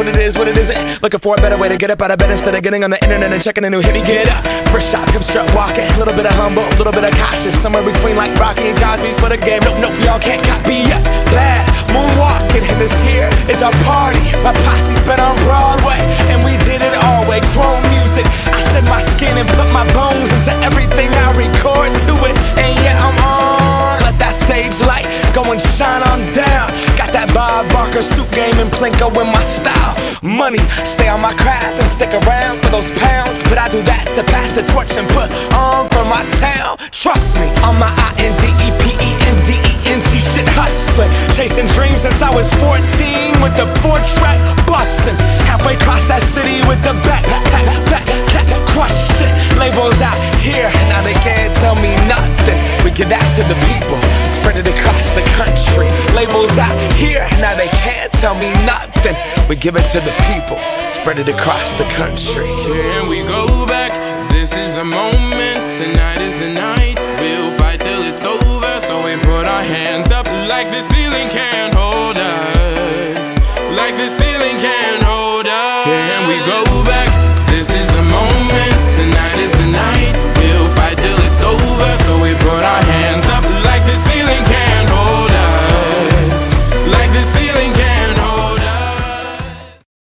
what it is, what it isn't. Looking for a better way to get up out of bed instead of getting on the internet and checking a new hit. Me get up, first shot, pimp strut walking. A little bit of humble, a little bit of cautious. Somewhere between like Rocky and Cosby's for the game. Nope, nope, y'all can't copy yet. Bad moonwalking, and this here is our party. My posse's been on Broadway, and we did it all way. Chrome music, I shed my skin and put my bones into everything I record to it. And yeah, I'm on. Let that stage light go and shine on down. Got that Bob Barker suit game and Plinko in my style. Money, stay on my craft and stick around for those pounds. But I do that to pass the torch and put on for my town. Trust me, on my INDEPENDENT shit hustling. Chasing dreams since I was 14 with the 4-track bustin'. Halfway across that city with the back crush shit. Labels out here, now they can't tell me nothing. We give that to the people, spread it across the country. Labels out here, now they can't tell me nothing. We give it to the people, spread it across the country. Here we go back, this is the moment. Tonight is the night, we'll fight till it's over. So we put our hands up like the ceiling can't hold us. Like the ceiling can't hold us. Here we go back, this is